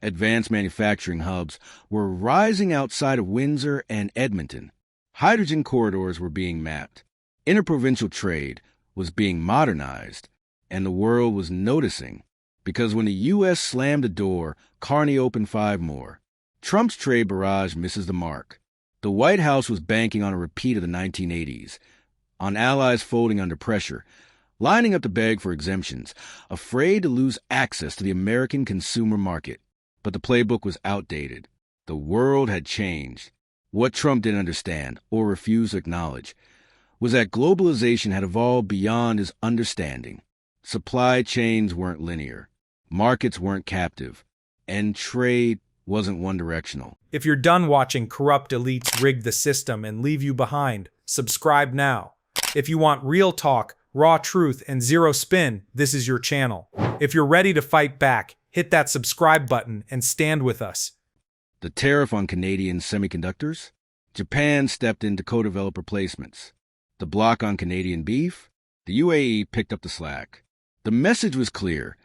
Advanced manufacturing hubs were rising outside of Windsor and Edmonton. Hydrogen corridors were being mapped. Interprovincial trade was being modernized, and the world was noticing. Because when the U.S. slammed the door, Carney opened 5 more. Trump's trade barrage misses the mark. The White House was banking on a repeat of the 1980s, on allies folding under pressure, lining up to beg for exemptions, afraid to lose access to the American consumer market. But the playbook was outdated. The world had changed. What Trump didn't understand, or refuse to acknowledge, was that globalization had evolved beyond his understanding. Supply chains weren't linear. Markets weren't captive. And trade wasn't one-directional. If you're done watching corrupt elites rig the system and leave you behind, subscribe now. If you want real talk, raw truth, and zero spin, this is your channel. If you're ready to fight back, hit that subscribe button and stand with us. The tariff on Canadian semiconductors? Japan stepped into co-developer placements. The block on Canadian beef? The UAE picked up the slack. The message was clear.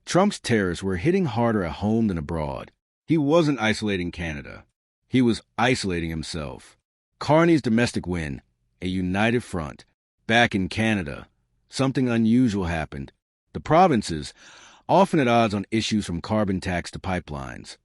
Trump's tariffs were hitting harder at home than abroad. He wasn't isolating Canada. He was isolating himself. Carney's domestic win, a united front. Back in Canada, something unusual happened. The provinces, often at odds on issues from carbon tax to pipelines,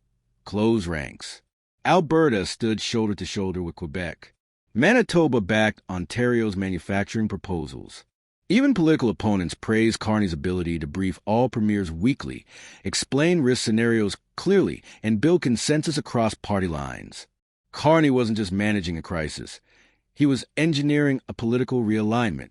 closed ranks. Alberta stood shoulder to shoulder with Quebec. Manitoba backed Ontario's manufacturing proposals. Even political opponents praised Carney's ability to brief all premiers weekly, explain risk scenarios clearly, and build consensus across party lines. Carney wasn't just managing a crisis. He was engineering a political realignment.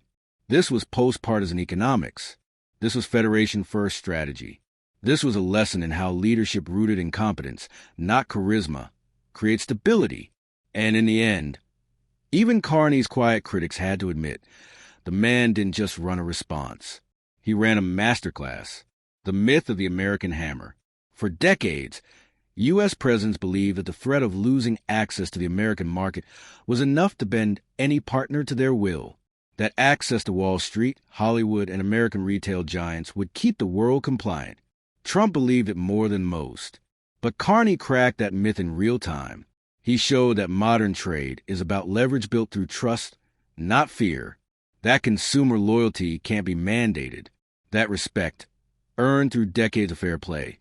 This was post-partisan economics. This was Federation-first strategy. This was a lesson in how leadership rooted in competence, not charisma, creates stability. And in the end, even Carney's quiet critics had to admit, the man didn't just run a response. He ran a masterclass, the myth of the American hammer. For decades, U.S. presidents believed that the threat of losing access to the American market was enough to bend any partner to their will, that access to Wall Street, Hollywood, and American retail giants would keep the world compliant. Trump believed it more than most. But Carney cracked that myth in real time. He showed that modern trade is about leverage built through trust, not fear. That consumer loyalty can't be mandated. That respect, earned through decades of fair play,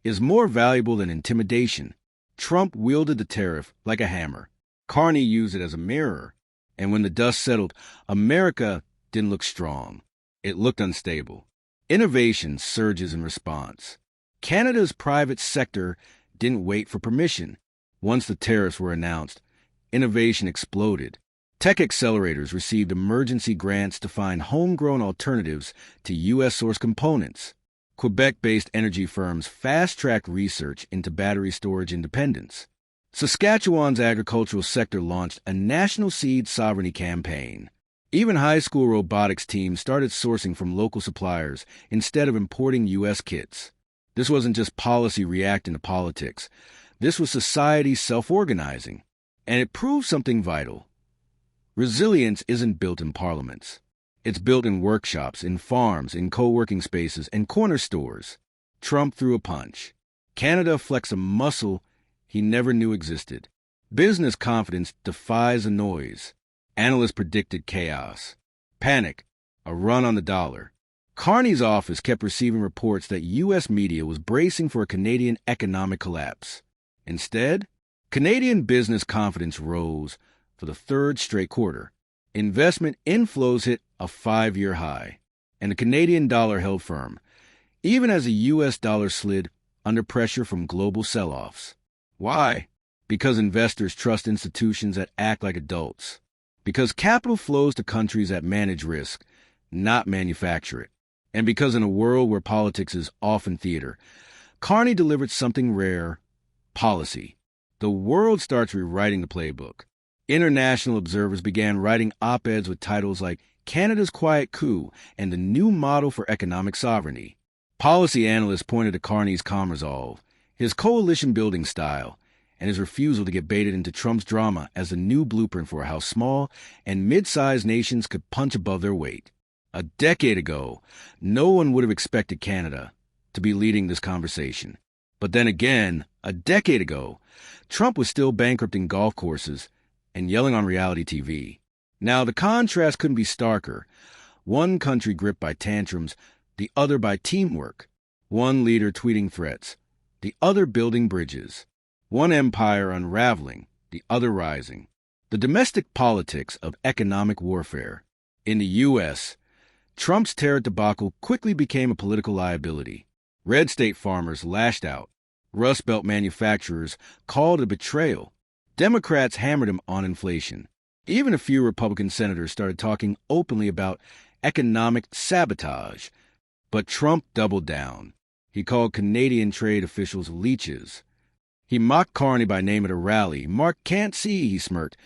is more valuable than intimidation. Trump wielded the tariff like a hammer. Carney used it as a mirror. And when the dust settled, America didn't look strong. It looked unstable. Innovation surges in response. Canada's private sector didn't wait for permission. Once the tariffs were announced, innovation exploded. Tech accelerators received emergency grants to find homegrown alternatives to U.S.-sourced components. Quebec-based energy firms fast-tracked research into battery storage independence. Saskatchewan's agricultural sector launched a national seed sovereignty campaign. Even high school robotics teams started sourcing from local suppliers instead of importing U.S. kits. This wasn't just policy reacting to politics. This was society self-organizing. And it proved something vital. Resilience isn't built in parliaments. It's built in workshops, in farms, in co-working spaces, and corner stores. Trump threw a punch. Canada flexed a muscle he never knew existed. Business confidence defies the noise. Analysts predicted chaos, panic, a run on the dollar. Carney's office kept receiving reports that U.S. media was bracing for a Canadian economic collapse. Instead, Canadian business confidence rose for the 3rd straight quarter. Investment inflows hit a 5-year high, and the Canadian dollar held firm, even as the U.S. dollar slid under pressure from global sell-offs. Why? Because investors trust institutions that act like adults. Because capital flows to countries that manage risk, not manufacture it. And because in a world where politics is often theater, Carney delivered something rare: policy. The world starts rewriting the playbook. International observers began writing op-eds with titles like Canada's Quiet Coup and the New Model for Economic Sovereignty. Policy analysts pointed to Carney's calm resolve, his coalition-building style, and his refusal to get baited into Trump's drama as the new blueprint for how small and mid-sized nations could punch above their weight. A decade ago, no one would have expected Canada to be leading this conversation. But then again, a decade ago, Trump was still bankrupting golf courses and yelling on reality TV. Now, the contrast couldn't be starker. One country gripped by tantrums, the other by teamwork. One leader tweeting threats, the other building bridges. One empire unraveling, the other rising. The domestic politics of economic warfare. In the U.S., Trump's tariff debacle quickly became a political liability. Red state farmers lashed out. Rust Belt manufacturers called it a betrayal. Democrats hammered him on inflation. Even a few Republican senators started talking openly about economic sabotage. But Trump doubled down. He called Canadian trade officials leeches. He mocked Carney by name at a rally. Mark can't see, he smirked,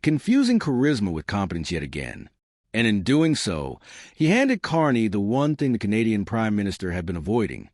confusing charisma with competence yet again. And in doing so, he handed Carney the one thing the Canadian Prime Minister had been avoiding: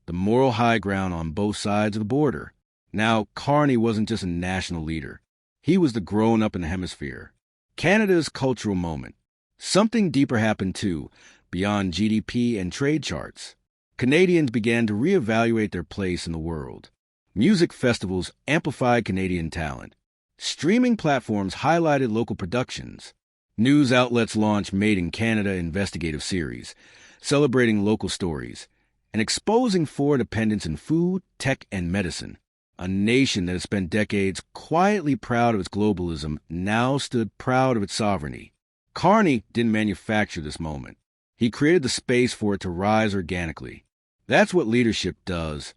the moral high ground on both sides of the border. Now, Carney wasn't just a national leader. He was the grown-up in the hemisphere. Canada's cultural moment. Something deeper happened, too, beyond GDP and trade charts. Canadians began to reevaluate their place in the world. Music festivals amplified Canadian talent. Streaming platforms highlighted local productions. News outlets launched Made in Canada investigative series, celebrating local stories, and exposing foreign dependence in food, tech, and medicine. A nation that had spent decades quietly proud of its globalism now stood proud of its sovereignty. Carney didn't manufacture this moment. He created the space for it to rise organically. That's what leadership does.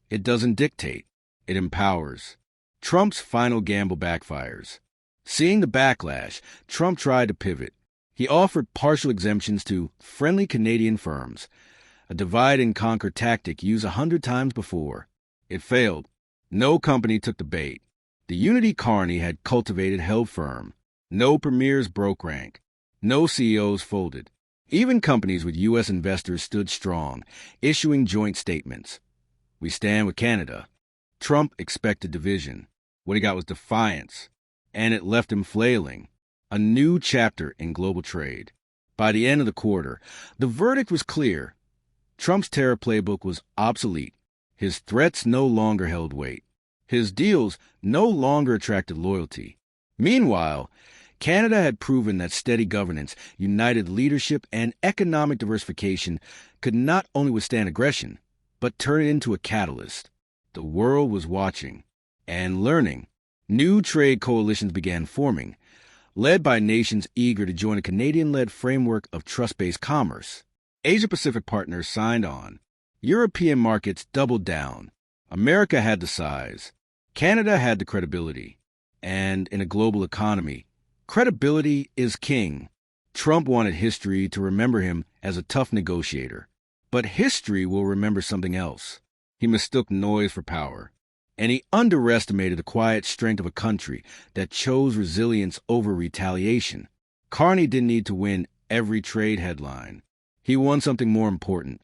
It doesn't dictate. It empowers. Trump's final gamble backfires. Seeing the backlash, Trump tried to pivot. He offered partial exemptions to friendly Canadian firms, a divide-and-conquer tactic used 100 times before. It failed. No company took the bait. The unity Carney had cultivated held firm. No premiers broke rank. No CEOs folded. Even companies with U.S. investors stood strong, issuing joint statements. We stand with Canada. Trump expected division. What he got was defiance. And it left him flailing. A new chapter in global trade. By the end of the quarter, the verdict was clear. Trump's tariff playbook was obsolete. His threats no longer held weight. His deals no longer attracted loyalty. Meanwhile, Canada had proven that steady governance, united leadership, and economic diversification could not only withstand aggression, but turn it into a catalyst. The world was watching and learning. New trade coalitions began forming, led by nations eager to join a Canadian-led framework of trust-based commerce. Asia-Pacific partners signed on. European markets doubled down. America had the size. Canada had the credibility. And in a global economy, credibility is king. Trump wanted history to remember him as a tough negotiator. But history will remember something else. He mistook noise for power. And he underestimated the quiet strength of a country that chose resilience over retaliation. Carney didn't need to win every trade headline. He won something more important.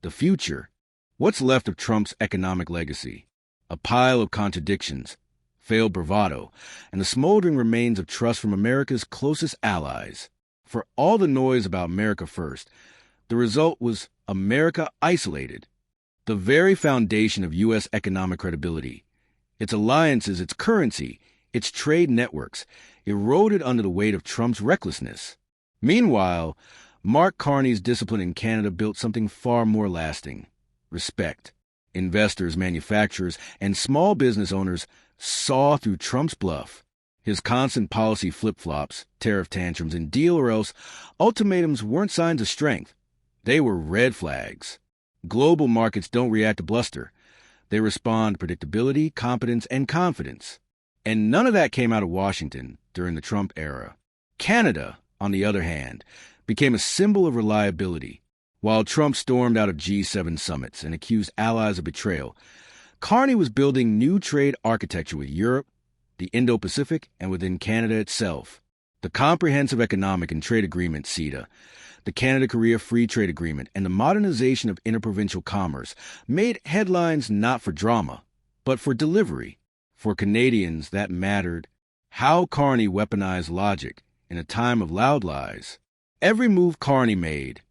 The future. What's left of Trump's economic legacy? A pile of contradictions, failed bravado, and the smoldering remains of trust from America's closest allies. For all the noise about America first, the result was America isolated. The very foundation of U.S. economic credibility, its alliances, its currency, its trade networks, eroded under the weight of Trump's recklessness. Meanwhile, Mark Carney's discipline in Canada built something far more lasting: respect. Investors, manufacturers, and small business owners saw through Trump's bluff. His constant policy flip-flops, tariff tantrums, and deal or else ultimatums weren't signs of strength. They were red flags. Global markets don't react to bluster. They respond to predictability, competence, and confidence. And none of that came out of Washington during the Trump era. Canada, on the other hand, became a symbol of reliability. While Trump stormed out of G7 summits and accused allies of betrayal, Carney was building new trade architecture with Europe, the Indo-Pacific, and within Canada itself. The Comprehensive Economic and Trade Agreement, CETA, the Canada-Korea Free Trade Agreement, and the modernization of interprovincial commerce made headlines not for drama, but for delivery. For Canadians, that mattered. How Carney weaponized logic in a time of loud lies. Every move Carney made,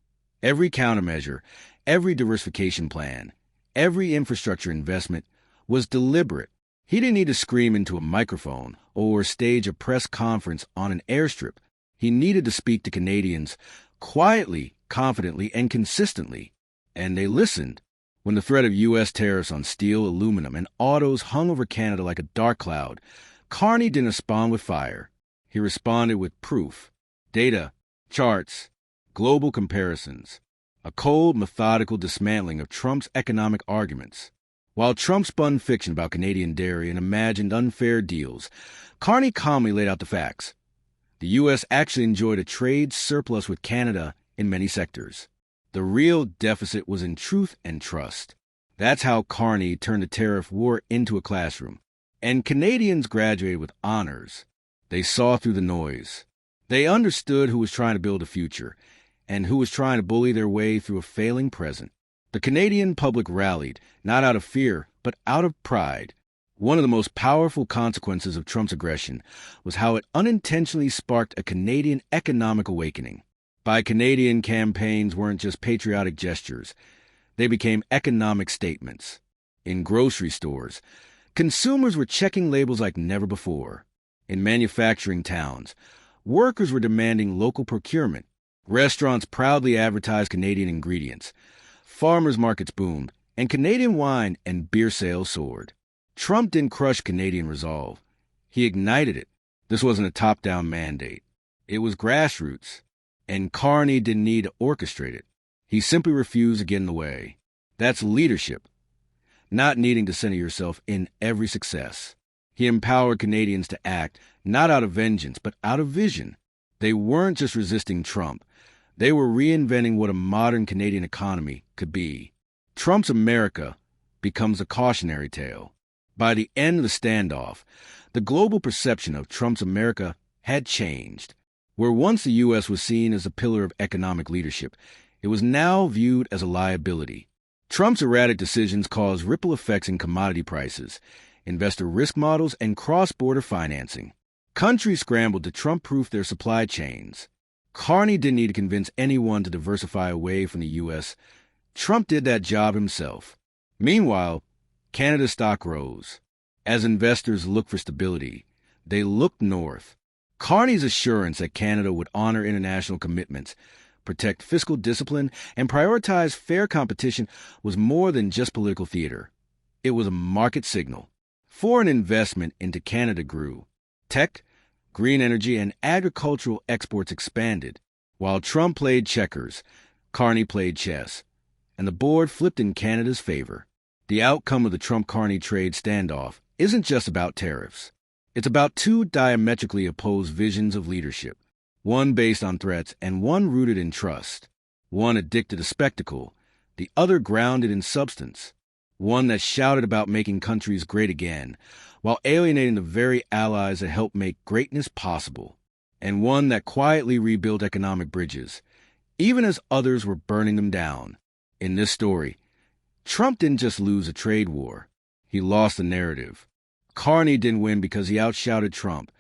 every countermeasure, every diversification plan, Every infrastructure investment was deliberate. He didn't need to scream into a microphone or stage a press conference on an airstrip. He needed to speak to Canadians quietly, confidently, and consistently. And they listened. When the threat of U.S. tariffs on steel, aluminum, and autos hung over Canada like a dark cloud, Carney didn't respond with fire. He responded with proof, data, charts, global comparisons, a cold, methodical dismantling of Trump's economic arguments. While Trump spun fiction about Canadian dairy and imagined unfair deals, Carney calmly laid out the facts. The U.S. actually enjoyed a trade surplus with Canada in many sectors. The real deficit was in truth and trust. That's how Carney turned the tariff war into a classroom. And Canadians graduated with honors. They saw through the noise. They understood who was trying to build a future and who was trying to bully their way through a failing present. The Canadian public rallied, not out of fear, but out of pride. One of the most powerful consequences of Trump's aggression was how it unintentionally sparked a Canadian economic awakening. Buy Canadian campaigns weren't just patriotic gestures. They became economic statements. In grocery stores, consumers were checking labels like never before. In manufacturing towns, workers were demanding local procurement. Restaurants proudly advertised Canadian ingredients. Farmers markets boomed, and Canadian wine and beer sales soared. Trump didn't crush Canadian resolve. He ignited it. This wasn't a top-down mandate. It was grassroots, and Carney didn't need to orchestrate it. He simply refused to get in the way. That's leadership, not needing to center yourself in every success. He empowered Canadians to act, not out of vengeance, but out of vision. They weren't just resisting Trump. They were reinventing what a modern Canadian economy could be. Trump's America becomes a cautionary tale. By the end of the standoff, the global perception of Trump's America had changed. Where once the U.S. was seen as a pillar of economic leadership, it was now viewed as a liability. Trump's erratic decisions caused ripple effects in commodity prices, investor risk models, and cross-border financing. Countries scrambled to Trump-proof their supply chains. Carney didn't need to convince anyone to diversify away from the U.S. Trump did that job himself. Meanwhile, Canada's stock rose. As investors looked for stability, they looked north. Carney's assurance that Canada would honor international commitments, protect fiscal discipline, and prioritize fair competition was more than just political theater. It was a market signal. Foreign investment into Canada grew. Tech, green energy, and agricultural exports expanded. While Trump played checkers, Carney played chess, and the board flipped in Canada's favor. The outcome of the Trump-Carney trade standoff isn't just about tariffs. It's about two diametrically opposed visions of leadership, one based on threats and one rooted in trust, one addicted to spectacle, the other grounded in substance, one that shouted about making countries great again, while alienating the very allies that helped make greatness possible, and one that quietly rebuilt economic bridges, even as others were burning them down. In this story, Trump didn't just lose a trade war. He lost the narrative. Carney didn't win because he outshouted Trump.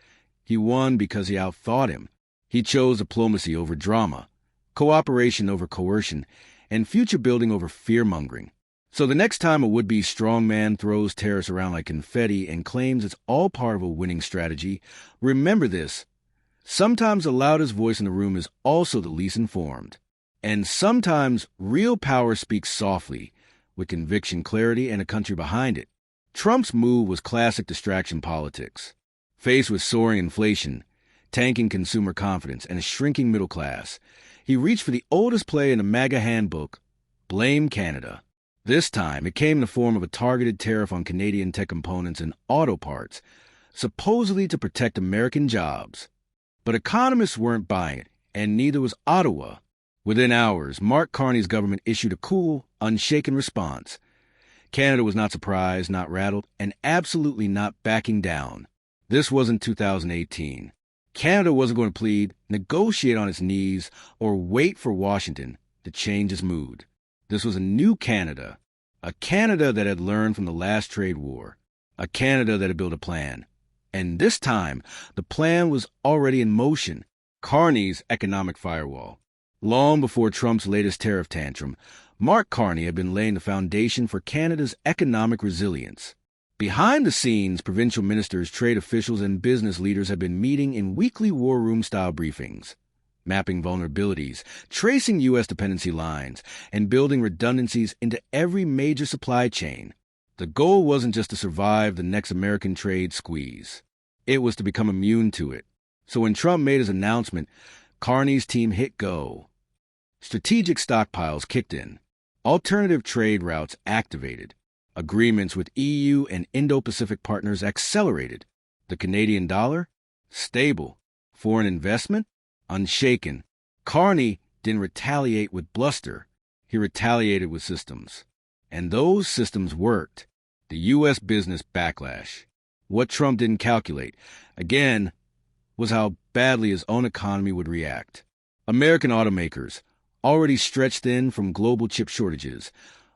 He won because he outthought him. He chose diplomacy over drama, cooperation over coercion, and future building over fear-mongering. So the next time a would-be strongman throws tariffs around like confetti and claims it's all part of a winning strategy, remember this. Sometimes the loudest voice in the room is also the least informed. And sometimes real power speaks softly, with conviction, clarity, and a country behind it. Trump's move was classic distraction politics. Faced with soaring inflation, tanking consumer confidence, and a shrinking middle class, he reached for the oldest play in the MAGA handbook, blame Canada. This time, it came in the form of a targeted tariff on Canadian tech components and auto parts, supposedly to protect American jobs. But economists weren't buying it, and neither was Ottawa. Within hours, Mark Carney's government issued a cool, unshaken response. Canada was not surprised, not rattled, and absolutely not backing down. This wasn't 2018. Canada wasn't going to plead, negotiate on its knees, or wait for Washington to change its mood. This was a new Canada, a Canada that had learned from the last trade war, a Canada that had built a plan. And this time, the plan was already in motion, Carney's economic firewall. Long before Trump's latest tariff tantrum, Mark Carney had been laying the foundation for Canada's economic resilience. Behind the scenes, provincial ministers, trade officials, and business leaders have been meeting in weekly war room-style briefings, mapping vulnerabilities, tracing U.S. dependency lines, and building redundancies into every major supply chain. The goal wasn't just to survive the next American trade squeeze. It was to become immune to it. So when Trump made his announcement, Carney's team hit go. Strategic stockpiles kicked in. Alternative trade routes activated. Agreements with EU and Indo-Pacific partners accelerated. The Canadian dollar? Stable. Foreign investment? Unshaken. Carney didn't retaliate with bluster. He retaliated with systems. And those systems worked. The U.S. business backlash. What Trump didn't calculate, again, was how badly his own economy would react. American automakers, already stretched thin from global chip shortages,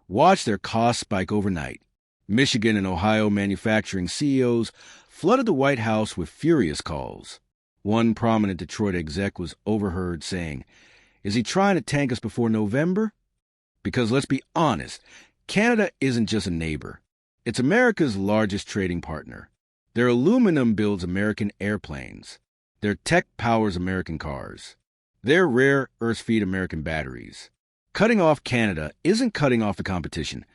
watched their costs spike overnight. Michigan and Ohio manufacturing CEOs flooded the White House with furious calls. One prominent Detroit exec was overheard saying, "Is he trying to tank us before November?" Because let's be honest, Canada isn't just a neighbor. It's America's largest trading partner. Their aluminum builds American airplanes. Their tech powers American cars. Their rare earths feed American batteries. Cutting off Canada isn't cutting off the competition.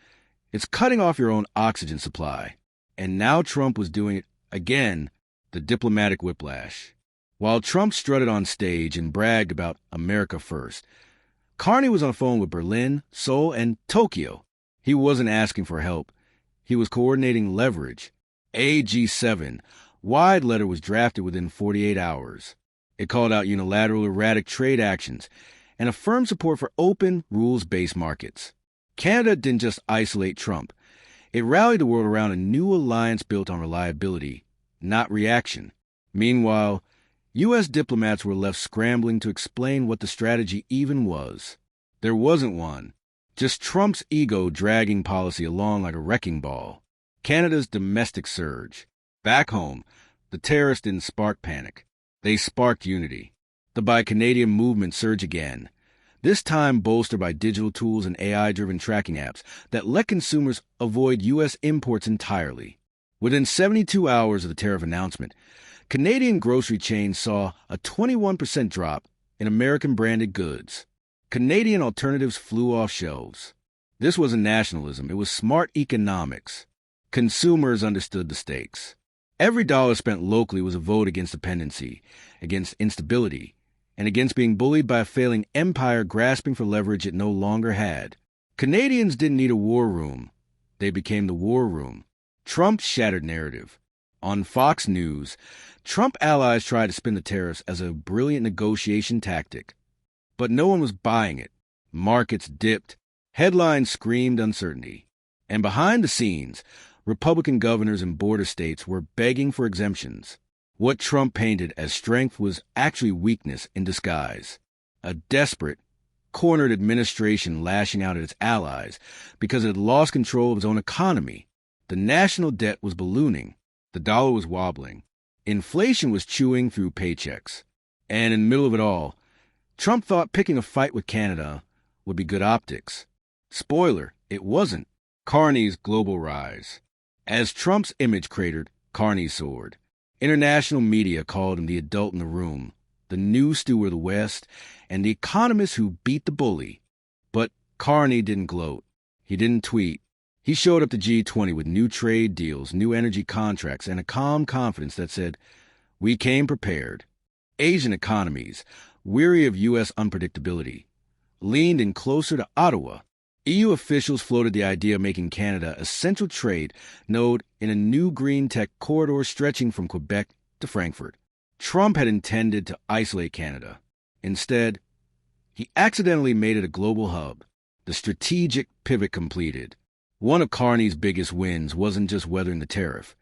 It's cutting off your own oxygen supply. And now Trump was doing it again, the diplomatic whiplash. While Trump strutted on stage and bragged about America first, Carney was on the phone with Berlin, Seoul, and Tokyo. He wasn't asking for help. He was coordinating leverage. A G7 wide letter was drafted within 48 hours. It called out unilateral, erratic trade actions and affirmed support for open, rules-based markets. Canada didn't just isolate Trump. It rallied the world around a new alliance built on reliability, not reaction. Meanwhile, U.S. diplomats were left scrambling to explain what the strategy even was. There wasn't one. Just Trump's ego dragging policy along like a wrecking ball. Canada's domestic surge. Back home, the terrorists didn't spark panic. They sparked unity. The Buy Canadian movement surged again, this time bolstered by digital tools and AI-driven tracking apps that let consumers avoid U.S. imports entirely. Within 72 hours of the tariff announcement, Canadian grocery chains saw a 21% drop in American-branded goods. Canadian alternatives flew off shelves. This wasn't nationalism, it was smart economics. Consumers understood the stakes. Every dollar spent locally was a vote against dependency, against instability, and against being bullied by a failing empire grasping for leverage it no longer had. Canadians didn't need a war room. They became the war room. Trump shattered narrative. On Fox News, Trump allies tried to spin the tariffs as a brilliant negotiation tactic. But no one was buying it. Markets dipped. Headlines screamed uncertainty. And behind the scenes, Republican governors in border states were begging for exemptions. What Trump painted as strength was actually weakness in disguise. A desperate, cornered administration lashing out at its allies because it had lost control of its own economy. The national debt was ballooning. The dollar was wobbling. Inflation was chewing through paychecks. And in the middle of it all, Trump thought picking a fight with Canada would be good optics. Spoiler, it wasn't. Carney's global rise. As Trump's image cratered, Carney soared. International media called him the adult in the room, the new steward of the West, and the economist who beat the bully. But Carney didn't gloat. He didn't tweet. He showed up to G20 with new trade deals, new energy contracts, and a calm confidence that said, "We came prepared." Asian economies, weary of U.S. unpredictability, leaned in closer to Ottawa. EU officials floated the idea of making Canada a central trade node in a new green tech corridor stretching from Quebec to Frankfurt. Trump had intended to isolate Canada. Instead, he accidentally made it a global hub. The strategic pivot completed. One of Carney's biggest wins wasn't just weathering the tariff.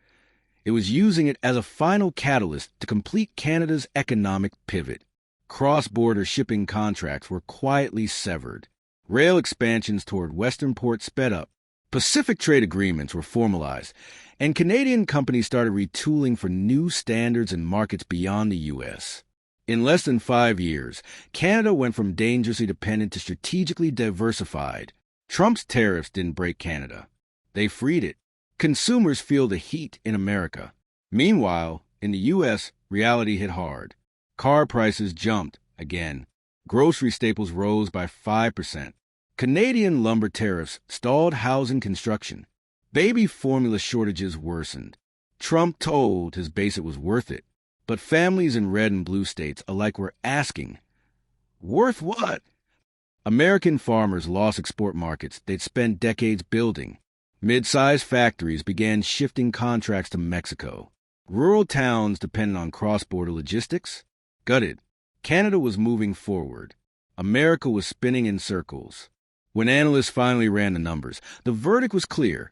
It was using it as a final catalyst to complete Canada's economic pivot. Cross-border shipping contracts were quietly severed. Rail expansions toward Western ports sped up. Pacific trade agreements were formalized, and Canadian companies started retooling for new standards in markets beyond the U.S. In less than 5 years, Canada went from dangerously dependent to strategically diversified. Trump's tariffs didn't break Canada. They freed it. Consumers feel the heat in America. Meanwhile, in the U.S., reality hit hard. Car prices jumped again. Grocery staples rose by 5%. Canadian lumber tariffs stalled housing construction. Baby formula shortages worsened. Trump told his base it was worth it. But families in red and blue states alike were asking, worth what? American farmers lost export markets they'd spent decades building. Mid-sized factories began shifting contracts to Mexico. Rural towns dependent on cross-border logistics gutted. Canada was moving forward. America was spinning in circles. When analysts finally ran the numbers, the verdict was clear.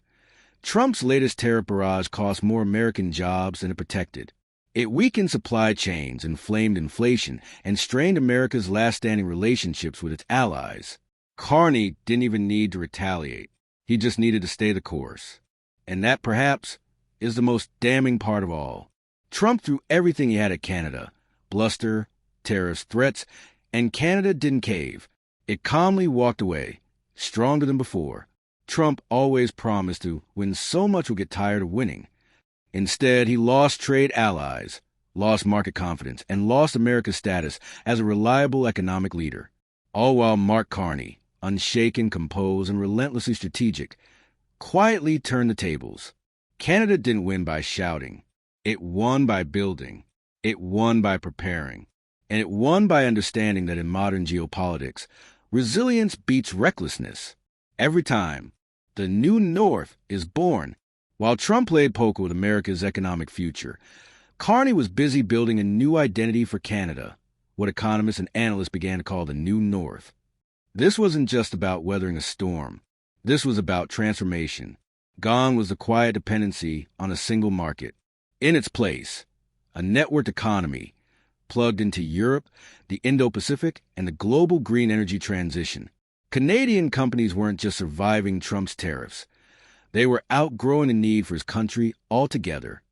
Trump's latest tariff barrage cost more American jobs than it protected. It weakened supply chains, inflamed inflation, and strained America's last-standing relationships with its allies. Carney didn't even need to retaliate. He just needed to stay the course. And that, perhaps, is the most damning part of all. Trump threw everything he had at Canada. Bluster, tariffs, threats, and Canada didn't cave. It calmly walked away, stronger than before. Trump always promised to win so much we'll get tired of winning. Instead, he lost trade allies, lost market confidence, and lost America's status as a reliable economic leader. All while Mark Carney, unshaken, composed, and relentlessly strategic, quietly turned the tables. Canada didn't win by shouting. It won by building. It won by preparing. And it won by understanding that in modern geopolitics, resilience beats recklessness. Every time, the new North is born. While Trump played poker with America's economic future, Carney was busy building a new identity for Canada, what economists and analysts began to call the New North. This wasn't just about weathering a storm. This was about transformation. Gone was the quiet dependency on a single market. In its place, a networked economy plugged into Europe, the Indo-Pacific, and the global green energy transition. Canadian companies weren't just surviving Trump's tariffs. They were outgrowing the need for his country altogether.